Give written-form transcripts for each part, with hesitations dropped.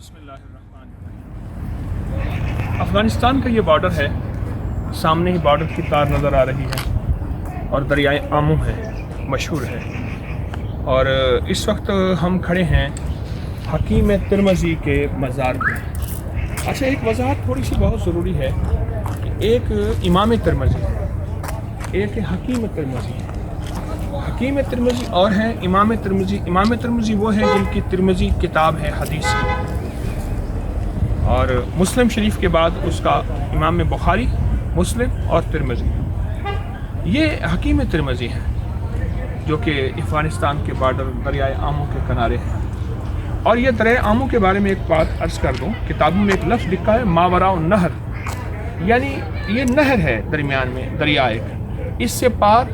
بسم اللہ الرحمن الرحیم۔ افغانستان کا یہ بارڈر ہے، سامنے ہی بارڈر کی تار نظر آ رہی ہے اور دریائے آمو ہے، مشہور ہے۔ اور اس وقت ہم کھڑے ہیں حکیم ترمذی کے مزار پہ۔ اچھا، ایک وضاحت تھوڑی سی بہت ضروری ہے کہ ایک امام ترمذی ہے، ایک حکیم ترمذی ہے۔ حکیم ترمذی اور ہیں امام ترمذی۔ امام ترمذی وہ ہیں جن کی ترمذی کتاب ہے حدیث کی، اور مسلم شریف کے بعد اس کا امام بخاری، مسلم اور ترمذی۔ یہ حکیم ترمذی ہیں جو کہ افغانستان کے بارڈر دریائے آمو کے کنارے ہیں۔ اور یہ دریائے آمو کے بارے میں ایک بات عرض کر دوں، کتابوں میں ایک لفظ لکھا ہے ماوراء النہر، یعنی یہ نہر ہے درمیان میں، دریا ایک، اس سے پار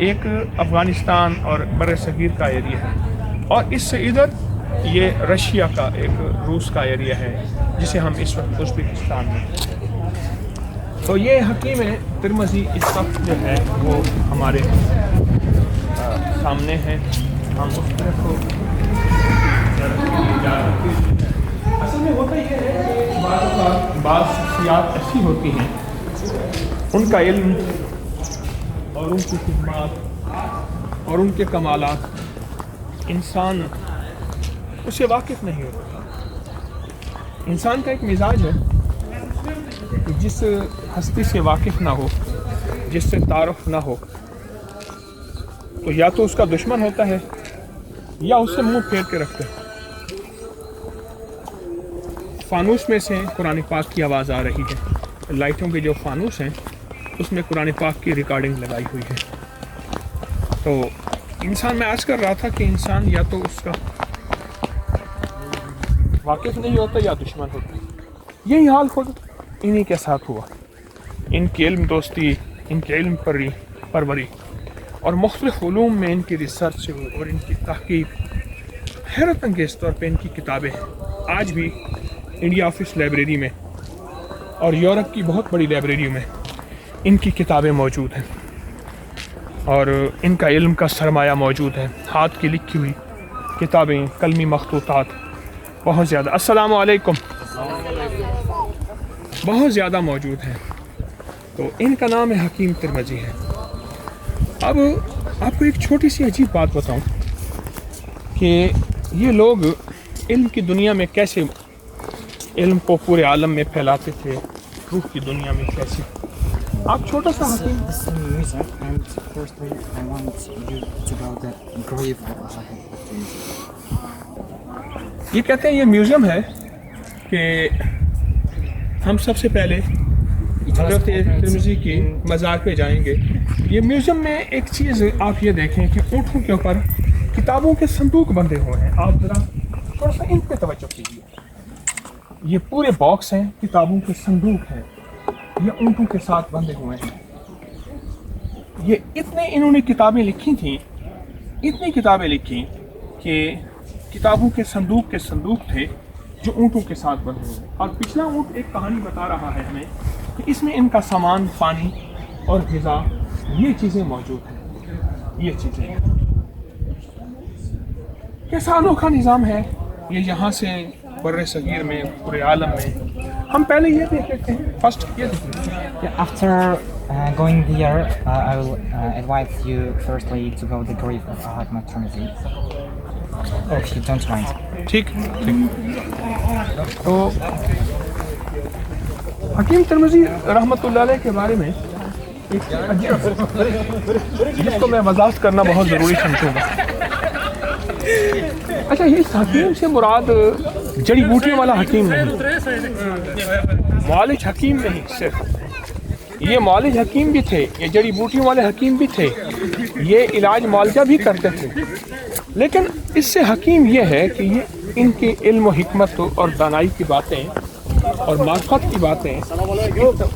ایک افغانستان اور بر صغیر کا ایریا ہے، اور اس سے ادھر یہ رشیا کا ایک روس کا ایریا ہے جسے ہم اس وقت ازبکستان میں۔ تو یہ حکیم ترمذی اس وقت جو ہے وہ ہمارے سامنے ہیں۔ ہم اس طرف کو اصل میں ہوتا یہ ہے کہ بعض شخصیات ایسی ہوتی ہیں، ان کا علم اور ان کی خدمات اور ان کے کمالات انسان اسے واقف نہیں ہوتا۔ انسان کا ایک مزاج ہے کہ جس ہستی سے واقف نہ ہو، جس سے تعارف نہ ہو، تو یا تو اس کا دشمن ہوتا ہے یا اس سے منہ پھیر کے رکھتا ہے۔ فانوس میں سے قرآن پاک کی آواز آ رہی ہے، لائٹوں کے جو فانوس ہیں اس میں قرآن پاک کی ریکارڈنگ لگائی ہوئی ہے۔ تو انسان، میں عرض کر رہا تھا کہ انسان یا تو اس کا واقف نہیں ہوتا یا دشمن ہوتا۔ یہی حال خود انہی کے ساتھ ہوا۔ ان کی علم دوستی، ان کی علم پروری اور مختلف علوم میں ان کی ریسرچ اور ان کی تحقیق، حیرت انگیز طور پہ ان کی کتابیں ہیں۔ آج بھی انڈیا آفس لائبریری میں اور یورپ کی بہت بڑی لائبریریوں میں ان کی کتابیں موجود ہیں، اور ان کا علم کا سرمایہ موجود ہے۔ ہاتھ کی لکھی ہوئی کتابیں، قلمی مخطوطات بہت زیادہ، السلام علیکم، بہت زیادہ موجود ہیں۔ تو ان کا نام ہے حکیم ترمذی ہے۔ اب آپ کو ایک چھوٹی سی عجیب بات بتاؤں کہ یہ لوگ علم کی دنیا میں کیسے علم کو پورے عالم میں پھیلاتے تھے، روح کی دنیا میں کیسے۔ آپ چھوٹا سا حکیم، یہ کہتے ہیں یہ میوزیم ہے کہ ہم سب سے پہلے حضرت ترمذی کی مزار پہ جائیں گے۔ یہ میوزیم میں ایک چیز آپ یہ دیکھیں کہ اونٹوں کے اوپر کتابوں کے صندوق بندھے ہوئے ہیں۔ آپ ذرا تھوڑا سا ان پہ توجہ کیجیے۔ یہ پورے باکس ہیں، کتابوں کے صندوق ہیں، یہ اونٹوں کے ساتھ بندھے ہوئے ہیں۔ یہ انہوں نے کتابیں لکھی تھیں، اتنی کتابیں لکھی کہ کتابوں کے صندوق تھے جو اونٹوں کے ساتھ بندھے ہوئے۔ اور پچھلا اونٹ ایک کہانی بتا رہا ہے ہمیں کہ اس میں ان کا سامان، پانی اور غذا، یہ چیزیں موجود ہیں۔ یہ چیزیں کیسا انوکھا نظام ہے یہ، یہاں سے بر صغیر میں، پورے عالم میں۔ ہم پہلے یہ دیکھ لیتے ہیں، فرسٹ یہ دیکھ لیتے ہیں۔ After going there, I will advise you firstly to go to the grave of Ahmad Trimzi. If you don't mind. ٹھیک۔ تو حکیم ترمذی رحمۃ اللہ علیہ کے بارے میں ایک جس کو میں وضاحت کرنا بہت ضروری سمجھوں گا۔ اچھا، اس حکیم سے مراد جڑی بوٹیوں والا حکیم نہیں، معالج حکیم نہیں صرف، یہ معالج حکیم بھی تھے، یہ جڑی بوٹیوں والے حکیم بھی تھے، یہ علاج معالجہ بھی کرتے تھے، لیکن اس سے حکیم یہ ہے کہ یہ ان کے علم و حکمت اور دانائی کی باتیں اور معرفت کی باتیں۔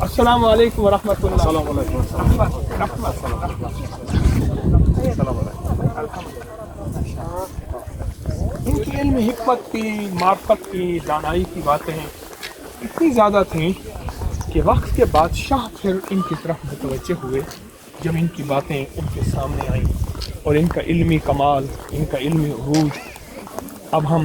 السلام علیکم ورحمۃ اللہ۔ ان کی علم حکمت کی، معرفت کی، دانائی کی باتیں اتنی زیادہ تھیں کہ وقت کے بادشاہ پھر ان کی طرف متوجہ ہوئے جب ان کی باتیں ان کے سامنے آئیں، اور ان کا علمی کمال، ان کا علمی عروج۔ اب ہم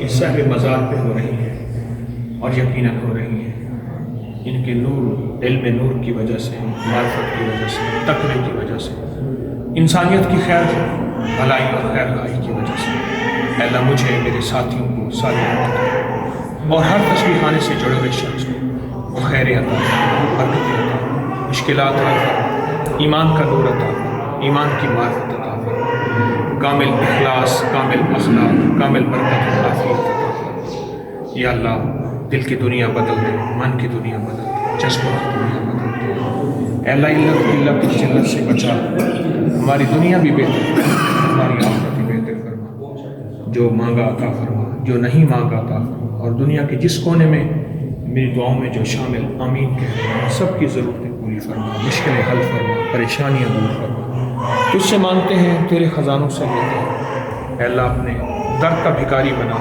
یہ صحب مزار پہ ہو رہی ہیں اور یقیناً ہو رہی ہیں۔ ان کے نور، علم نور کی وجہ سے، معرفت کی وجہ سے، تقوی کی وجہ سے، انسانیت کی خیر بھلائی اور خیر خواہی کی وجہ سے اے اللہ مجھے، میرے ساتھیوں کو، ساتھیوں اور ہر تصویر خانے سے جڑے ہوئے شخص کو وہ خیر عطا، برکت عطا، مشکلات حل فرما، ایمان کا نور عطا، ایمان کی معرفت عطا، کامل اخلاص، کامل اخلاق، کامل برکت و عافیت عطا۔ یا اللہ دل کی دنیا بدل دے، من کی دنیا بدل دے، جذبات کی دنیا بدل دے۔ اے اللہ اللہ کی جنت سے بچا، ہماری دنیا بھی بہتر فرما، ہماری آخرت بھی بہتر فرما، جو مانگا عطا فرما، جو نہیں مانگا عطا فرما، اور دنیا کے جس کونے میں میری دعاؤں میں جو شامل آمین کہہ رہے ہیں سب کی ضرورتیں پوری فرما، مشکلیں حل فرما، پریشانیاں دور فرما۔ تجھ سے مانگتے ہیں، تیرے خزانوں سے لیتے ہیں، اے اللہ اپنے در کا بھکاری بنا،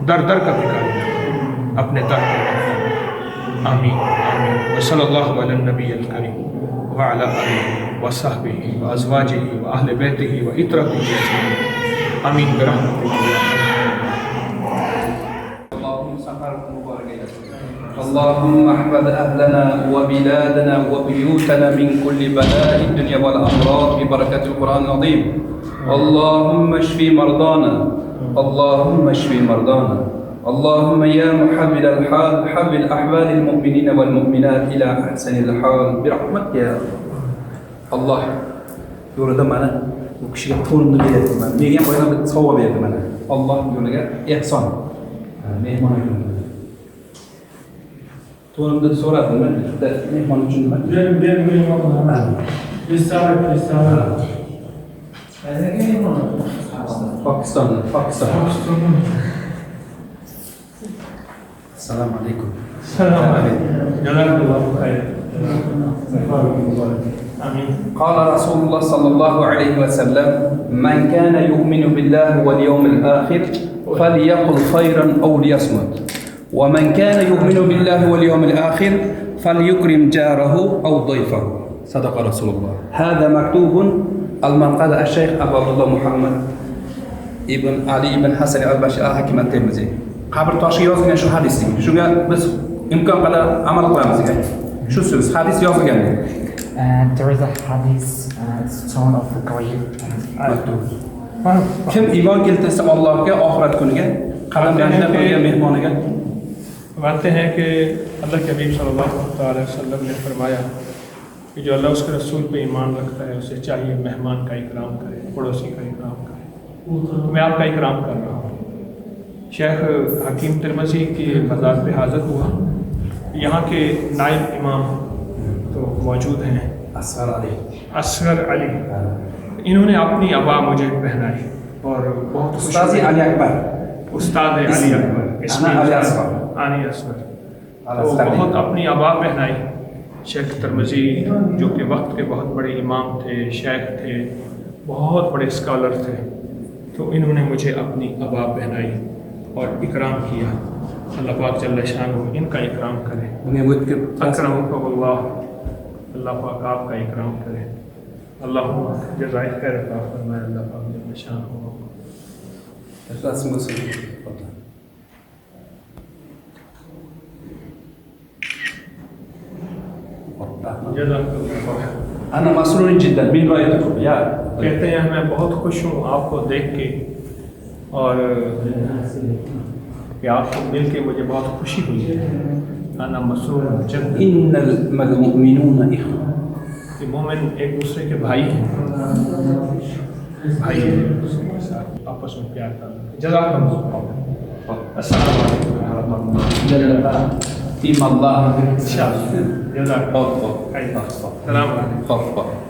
در در کا بھکاری بنا، اپنے در پر آمین آمین۔ وصلی اللہ علی النبی الکریم وعلی آلہ وصحبہ وازواجہ واہل بیتہ وعطرتہ اجمعین، آمین برحمتک یا ارحم۔ اللهم احفظ أهلنا وبلادنا وبيوتنا من كل بلاء الدنيا والأمراض ببركة القرآن العظيم. اللهم اشف مرضانا، اللهم اشف مرضانا، اللهم يا محول الحال حول أحوال المؤمنين والمؤمنات إلى أحسن الحال برحمتك يا الله. Yolda bana bu kişiye torununu verdim ben. Meğen boyuna bir sova verdim bana. Allah yoluna ihsan. Mehman yoluna. Torunumda soradım ben. Mehman için ben. Ben Pakistan'da. Selamun Aleyküm. قال رسول الله صلى الله عليه وسلم من كان يؤمن بالله واليوم الآخر فليقل خيرا أو ليصمت ومن كان يؤمن بالله واليوم الآخر فليكرم جاره أو ضيفه صدق رسول الله. هذا مكتوب المنقذ الشيخ أبو عبد الله محمد ابن علي بن حسن البشر حكيم الترمذي. قبر taşı yazılgan şu hadis. Şuna biz imkan kadar amal qilamiz ekan. Shu so'z hadis yozilgan. There is a hadith, stone of the grave. Kim iymon keltirsa Allohga, oxirat kuniga, qabrida qo'ygan mehmoniga مانتے ہیں کہ اللہ کے حبیب صلی اللہ علیہ وسلم نے فرمایا کہ جو اللہ اس کے رسول پہ ایمان رکھتا ہے اسے چاہیے مہمان کا اکرام کرے، پڑوسی کا اکرام کرے۔ تو میں آپ کا اکرام کر رہا ہوں۔ شیخ حکیم ترمذی کی مزار پہ حاضر ہوا، یہاں کے نائب امام تو موجود ہیں اصغر علی، انہوں نے اپنی عبا مجھے پہنائی اور بہت استاد علی اکبر، استاد علی اکبر، علی اصغر، تو بہت اپنی عبا پہنائی۔ شیخ ترمذی جو کہ وقت کے بہت بڑے امام تھے، شیخ تھے، بہت بڑے اسکالر تھے، تو انہوں نے مجھے اپنی عبا پہنائی اور اکرام کیا۔ اللہ پاک جل شانہ ان کا اکرام کرے، اکرمکم اللہ، اللہ پاک آپ کا اکرام کرے، اللہ جزائے خیر عطا فرمائے، اللہ پاک جل شانہ۔ أنا مسرور جدا من رؤيتكم يا کہتے ہیں میں بہت خوش ہوں آپ کو دیکھ کے اور کہ آپ کو مل کے مجھے بہت خوشی ہوئی ہے۔ انا مسرور جدا، إن المؤمنون إخوة. کہ مومن ایک دوسرے کے بھائی ہیں، بھائی ہیں، دوسرے کے ساتھ آپس میں پیار کرنا۔ جزاکم اللہ، السلام علیکم ورحمۃ اللہ۔ فيما الله ان شاء اللہ، جزاکم اللہ، السلام علیکم۔